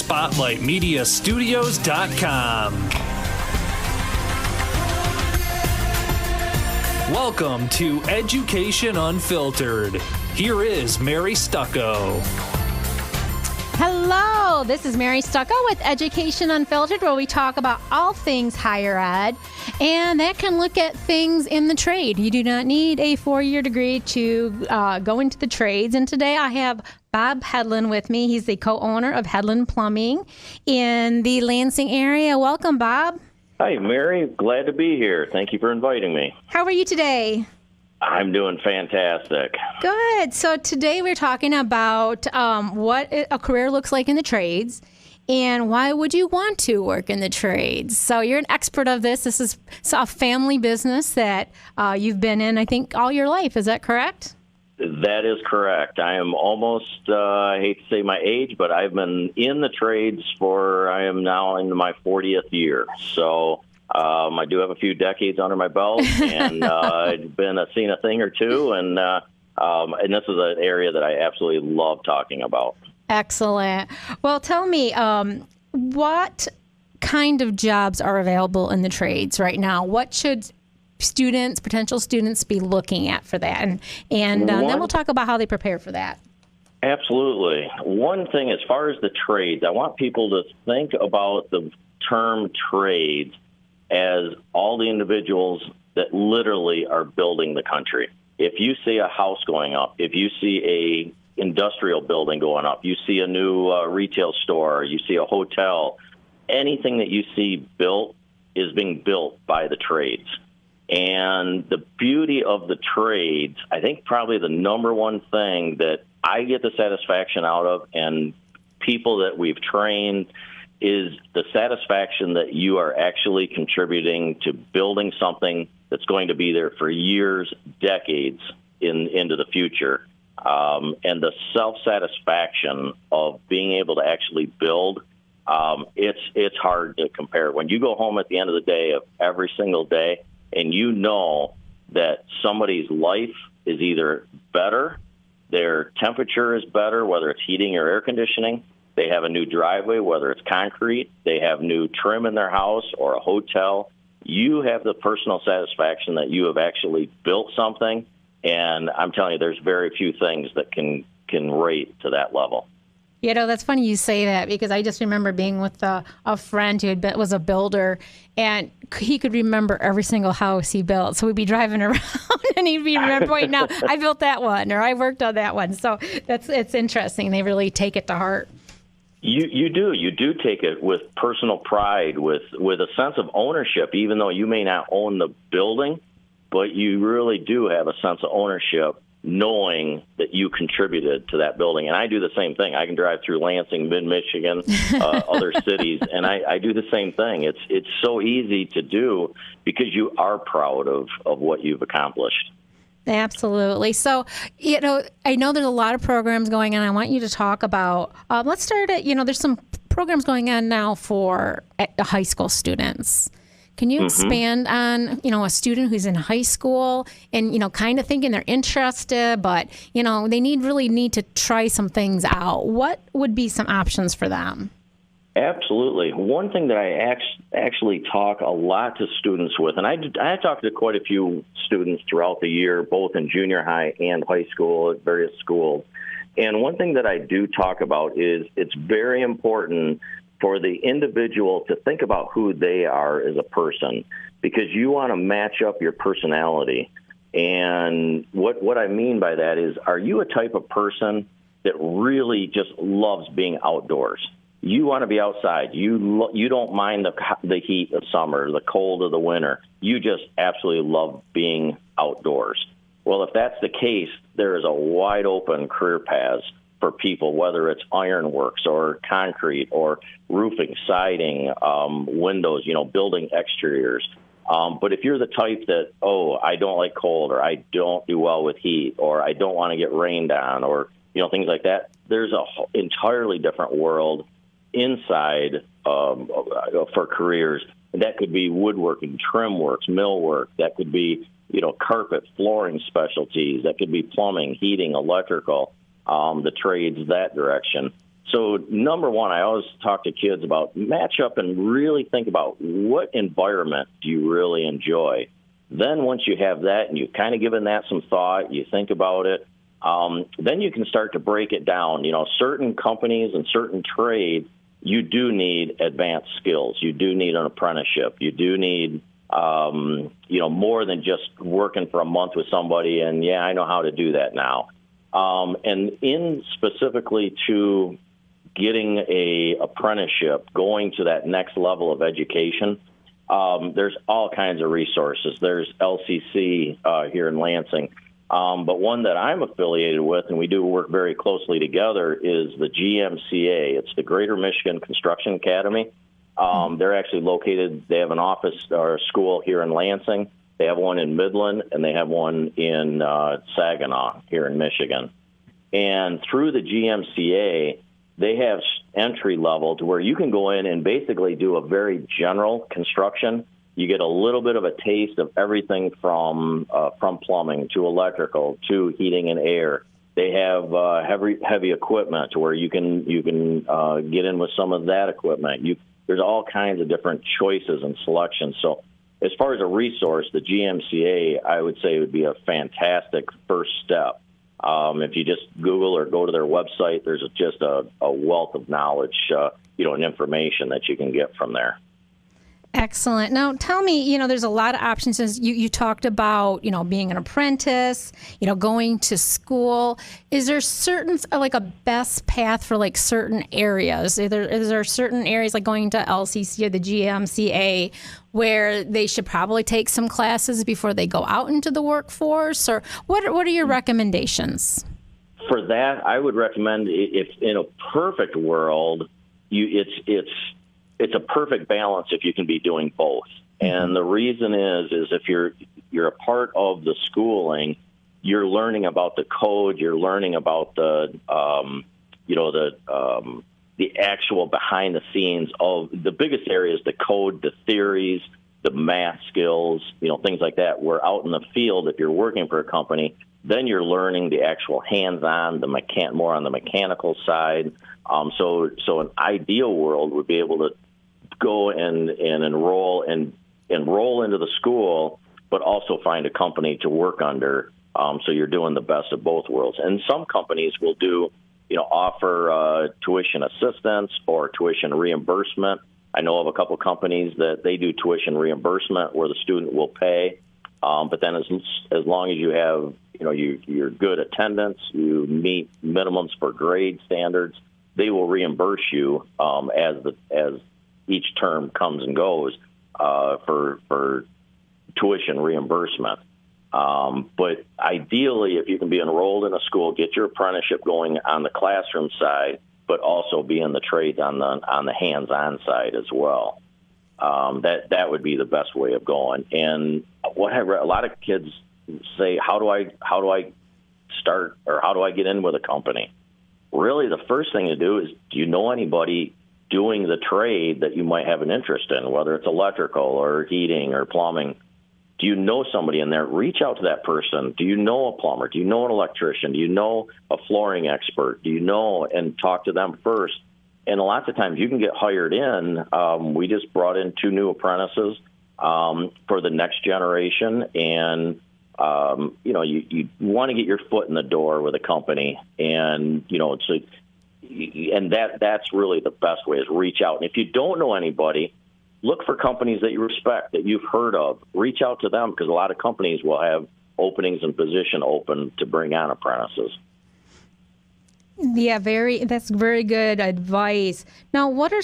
SpotlightMediaStudios.com. Welcome to Education Unfiltered. Here is Mary Stucco. Hello, this is Mary Stucco with Education Unfiltered, where we talk about all things higher ed, and that can look at things in the trade. You do not need a 4-year degree to go into the trades, and today I have Bob Hedlund with me. He's the co-owner of Hedlund Plumbing in the Lansing area. Welcome, Bob. Hi, Mary. Glad to be here. Thank you for inviting me. How are you today? I'm doing fantastic. Good. So today we're talking about what a career looks like in the trades and why would you want to work in the trades. So you're an expert of this. This is a family business that you've been in, I think, all your life. Is that correct? That is correct. I am almost, I hate to say my age, but I've been in the trades I am now in my 40th year. So I do have a few decades under my belt, and I've seen a thing or two, and this is an area that I absolutely love talking about. Excellent. Well, tell me, what kind of jobs are available in the trades right now? What should potential students be looking at for that? And then we'll talk about how they prepare for that. Absolutely. One thing, as far as the trades, I want people to think about the term trades as all the individuals that literally are building the country. If you see a house going up, if you see a industrial building going up, you see a new retail store, you see a hotel, anything that you see built is being built by the trades. And the beauty of the trades, I think probably the number one thing that I get the satisfaction out of, and people that we've trained, is the satisfaction that you are actually contributing to building something that's going to be there for years, decades into the future. And the self-satisfaction of being able to actually build, it's hard to compare. When you go home at the end of the day of every single day, and you know that somebody's life is either better, their temperature is better, whether it's heating or air conditioning, they have a new driveway, whether it's concrete, they have new trim in their house or a hotel, you have the personal satisfaction that you have actually built something, and I'm telling you, there's very few things that can rate to that level. You know, that's funny you say that, because I just remember being with a friend who was a builder, and he could remember every single house he built. So we'd be driving around, and he'd be pointing out, I built that one, or I worked on that one. So it's interesting. They really take it to heart. You do take it with personal pride, with a sense of ownership, even though you may not own the building, but you really do have a sense of ownership, knowing that you contributed to that building. And I do the same thing. I can drive through Lansing, mid-Michigan, other cities, and I do the same thing. It's so easy to do because you are proud of what you've accomplished. Absolutely. So, I know there's a lot of programs going on. I want you to talk about, let's start at, there's some programs going on now for high school students. Can you expand on, a student who's in high school and, kind of thinking they're interested, but, they really need to try some things out? What would be some options for them? Absolutely. One thing that I actually talk a lot to students with, and I talk to quite a few students throughout the year, both in junior high and high school at various schools. And one thing that I do talk about is it's very important for the individual to think about who they are as a person, because you want to match up your personality. And what I mean by that is, are you a type of person that really just loves being outdoors? You want to be outside. You don't mind the heat of summer, the cold of the winter. You just absolutely love being outdoors. Well, if that's the case, there is a wide open career paths for people, whether it's ironworks or concrete or roofing, siding, windows, building exteriors. But if you're the type that, I don't like cold, or I don't do well with heat, or I don't want to get rained on, or, things like that, there's an entirely different world inside for careers. And that could be woodworking, trim works, millwork. That could be, carpet, flooring specialties. That could be plumbing, heating, electrical, the trades, that direction. So number one, I always talk to kids about match up and really think about what environment do you really enjoy. Then once you have that and you've kind of given that some thought, you think about it, then you can start to break it down. Certain companies and certain trades, you do need advanced skills. You do need an apprenticeship. You do need, more than just working for a month with somebody and, yeah, I know how to do that now. And in specifically to getting a apprenticeship, going to that next level of education, there's all kinds of resources. There's LCC here in Lansing. But one that I'm affiliated with, and we do work very closely together, is the GMCA. It's the Greater Michigan Construction Academy. They're actually located, they have an office or a school here in Lansing. They have one in Midland, and they have one in Saginaw here in Michigan. And through the GMCA, they have entry level to where you can go in and basically do a very general construction. You get a little bit of a taste of everything from plumbing to electrical to heating and air. They have heavy equipment to where you can get in with some of that equipment. There's all kinds of different choices and selections. So as far as a resource, the GMCA, I would say, would be a fantastic first step. If you just Google or go to their website, there's just a wealth of knowledge, and information that you can get from there. Excellent. Now, tell me, there's a lot of options. As you talked about, being an apprentice, going to school. Is there a best path for certain areas? Is there certain areas like going to LCC or the GMCA where they should probably take some classes before they go out into the workforce? Or what are your recommendations? For that, I would recommend, if in a perfect world, it's a perfect balance if you can be doing both. And the reason is if you're a part of the schooling, you're learning about the code, you're learning about the actual behind the scenes of the biggest areas, the code, the theories, the math skills, things like that. Where out in the field, if you're working for a company, then you're learning the actual hands-on, more on the mechanical side. So an ideal world would be able to go and enroll into the school, but also find a company to work under. So you're doing the best of both worlds. And some companies will offer tuition assistance or tuition reimbursement. I know of a couple companies that they do tuition reimbursement where the student will pay. But then as long as you have, you're good attendance, you meet minimums for grade standards, they will reimburse you as each term comes and goes for tuition reimbursement. But ideally, if you can be enrolled in a school, get your apprenticeship going on the classroom side, but also be in the trades on the hands-on side as well. That would be the best way of going. And what I read, a lot of kids say, how do I start, or how do I get in with a company? Really, the first thing to do is, do you know anybody doing the trade that you might have an interest in, whether it's electrical or heating or plumbing? Do you know somebody in there? Reach out to that person. Do you know a plumber? Do you know an electrician? Do you know a flooring expert? Do you know, and talk to them first. And lots of times you can get hired in. We just brought in 2 new apprentices for the next generation. And, you want to get your foot in the door with a company. And, that's really the best way, is reach out. And if you don't know anybody, look for companies that you respect, that you've heard of. Reach out to them, because a lot of companies will have openings and position open to bring on apprentices. Yeah, that's very good advice. Now, what are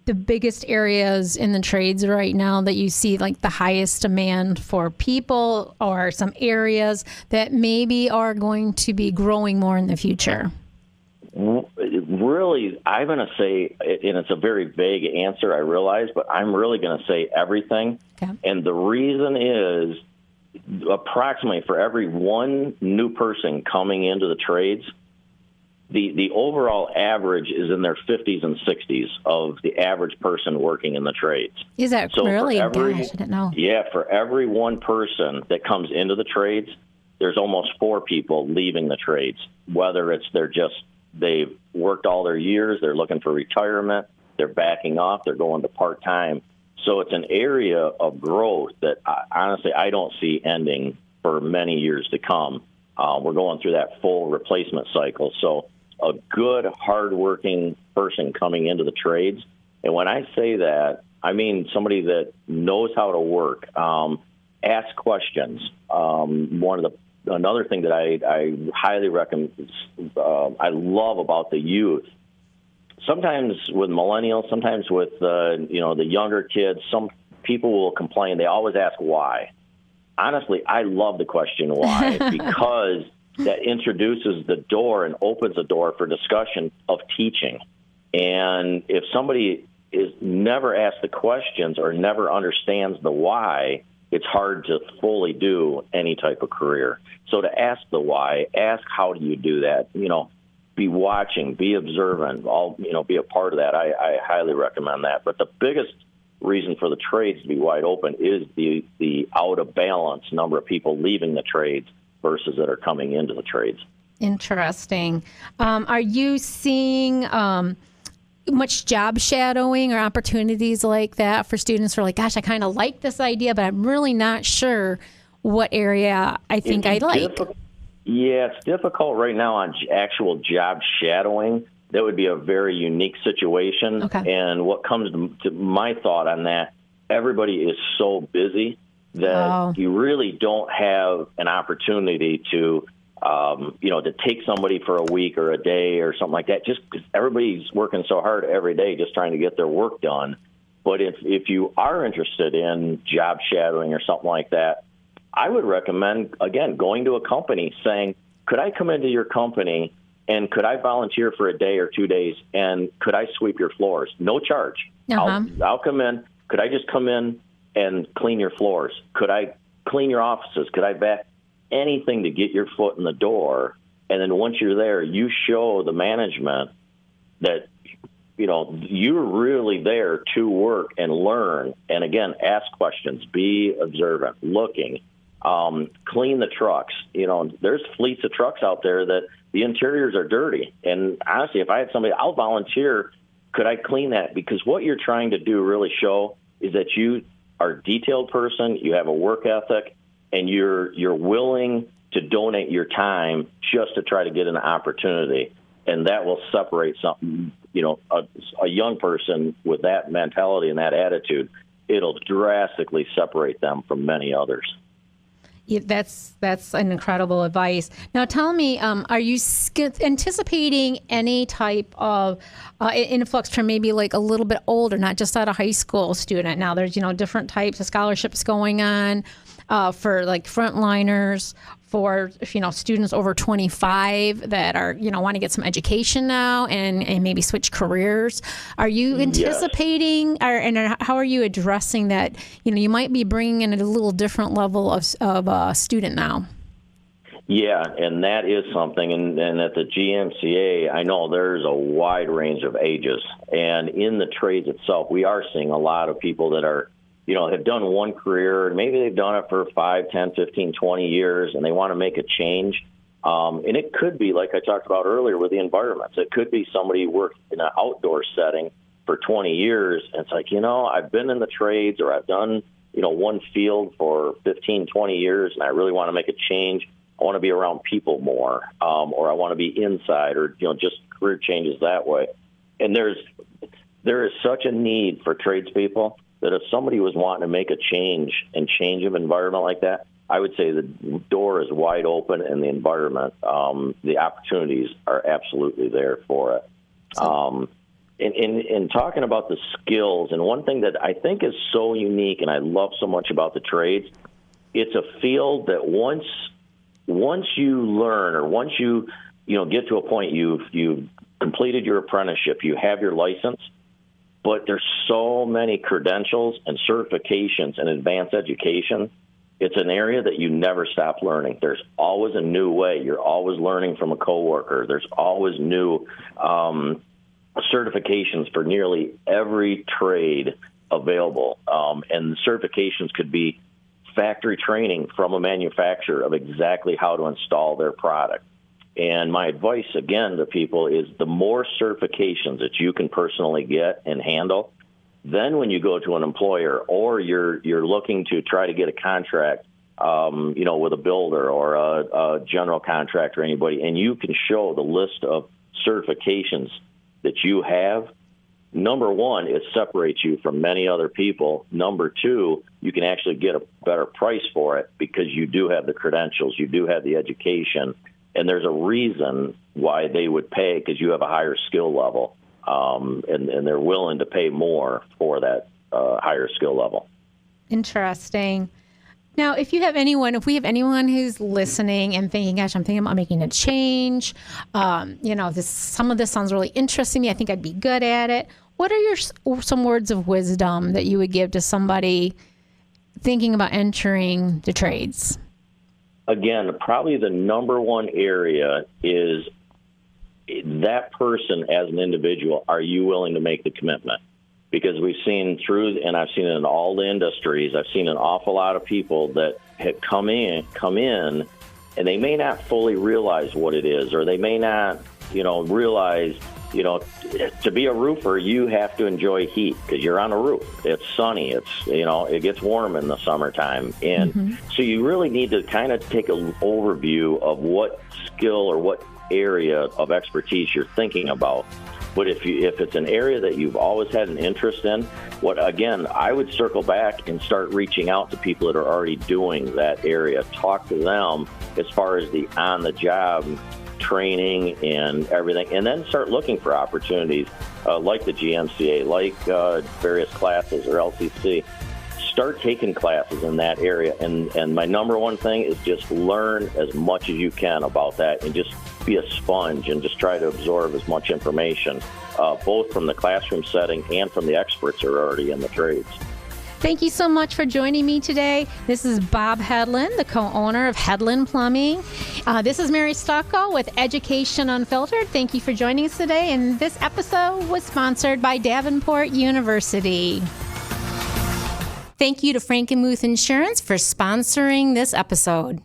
the biggest areas in the trades right now that you see like the highest demand for people, or some areas that maybe are going to be growing more in the future? Really, I'm going to say, and it's a very vague answer, I realize, but I'm really going to say everything. Okay. And the reason is, approximately for every one new person coming into the trades, the overall average is in their 50s and 60s of the average person working in the trades. Is that so really? Gosh, I didn't know. Yeah, for every one person that comes into the trades, there's almost 4 people leaving the trades, whether it's they're just they've worked all their years. They're looking for retirement. They're backing off. They're going to part-time. So it's an area of growth that, honestly, I don't see ending for many years to come. We're going through that full replacement cycle. So a good, hardworking person coming into the trades, and when I say that, I mean somebody that knows how to work, ask questions. Another thing that I highly recommend, I love about the youth. Sometimes with millennials, sometimes with the younger kids, some people will complain. They always ask why. Honestly, I love the question why because that introduces the door and opens the door for discussion of teaching. And if somebody is never asked the questions or never understands the why, it's hard to fully do any type of career. So to ask the why, ask how do you do that, be watching, be observant, be a part of that. I highly recommend that. But the biggest reason for the trades to be wide open is the out of balance number of people leaving the trades versus that are coming into the trades. Interesting. Are you seeing much job shadowing or opportunities like that for students who are like, gosh, I kind of like this idea, but I'm really not sure what area I think I like? Yeah, it's difficult right now on actual job shadowing. That would be a very unique situation. Okay. And what comes to my thought on that, everybody is so busy that you really don't have an opportunity to take somebody for a week or a day or something like that, just because everybody's working so hard every day just trying to get their work done. But if you are interested in job shadowing or something like that, I would recommend, again, going to a company saying, could I come into your company and could I volunteer for a day or 2 days and could I sweep your floors? No charge. I'll come in. Could I just come in and clean your floors? Could I clean your offices? Could I back anything to get your foot in the door? And then once you're there, you show the management that, you're really there to work and learn. And again, ask questions, be observant, looking, clean the trucks. There's fleets of trucks out there that the interiors are dirty. And honestly, if I had somebody, I'll volunteer. Could I clean that? Because what you're trying to do really show is that you are a detailed person, you have a work ethic, and you're willing to donate your time just to try to get an opportunity. And that will separate something, a young person with that mentality and that attitude, it'll drastically separate them from many others. Yeah, that's an incredible advice. Now, tell me, are you anticipating any type of influx from maybe like a little bit older, not just out of high school student? Now, there's different types of scholarships going on for like frontliners, for students over 25 that are want to get some education now and maybe switch careers. Are you anticipating, and how are you addressing that? You might be bringing in a little different level of student now. Yeah, and that is something. And at the GMCA, I know there's a wide range of ages. And in the trades itself, we are seeing a lot of people that are have done one career, and maybe they've done it for 5, 10, 15, 20 years, and they want to make a change. And it could be, like I talked about earlier with the environments, it could be somebody who worked in an outdoor setting for 20 years, and it's like, I've been in the trades, or I've done, one field for 15, 20 years, and I really want to make a change. I want to be around people more, or I want to be inside, or, just career changes that way. And there is such a need for tradespeople that if somebody was wanting to make a change of environment like that, I would say the door is wide open, and the environment, the opportunities are absolutely there for it. In talking about the skills, and one thing that I think is so unique and I love so much about the trades, it's a field that once you learn, or once you get to a point you've completed your apprenticeship, you have your license, but there's so many credentials and certifications and advanced education. It's an area that you never stop learning. There's always a new way. You're always learning from a coworker. There's always new certifications for nearly every trade available. And the certifications could be factory training from a manufacturer of exactly how to install their product. And my advice, again, to people is the more certifications that you can personally get and handle, then when you go to an employer or you're looking to try to get a contract, with a builder or a general contractor or anybody, and you can show the list of certifications that you have, number one, it separates you from many other people. Number two, you can actually get a better price for it because you do have the credentials, you do have the education, and there's a reason why they would pay because you have a higher skill level, and they're willing to pay more for that higher skill level. Interesting. Now, if we have anyone who's listening and thinking, gosh, I'm thinking about making a change, some of this sounds really interesting to me, I think I'd be good at it. What are some words of wisdom that you would give to somebody thinking about entering the trades? Again, probably the number one area is that person as an individual, are you willing to make the commitment? Because we've seen and I've seen it in all the industries, I've seen an awful lot of people that have come in, and they may not fully realize what it is, or they may not, realize, to be a roofer, you have to enjoy heat because you're on a roof. It's sunny. It's, it gets warm in the summertime. And so you really need to kind of take an overview of what skill or what area of expertise you're thinking about. But if it's an area that you've always had an interest in, I would circle back and start reaching out to people that are already doing that area. Talk to them as far as the on-the-job training and everything, and then start looking for opportunities like the GMCA, like various classes or LCC. Start taking classes in that area, and my number one thing is just learn as much as you can about that, and just be a sponge and just try to absorb as much information, both from the classroom setting and from the experts who are already in the trades. Thank you so much for joining me today. This is Bob Hedlund, the co-owner of Hedlund Plumbing. This is Mary Stucco with Education Unfiltered. Thank you for joining us today, and this episode was sponsored by Davenport University. Thank you to Frankenmuth Insurance for sponsoring this episode.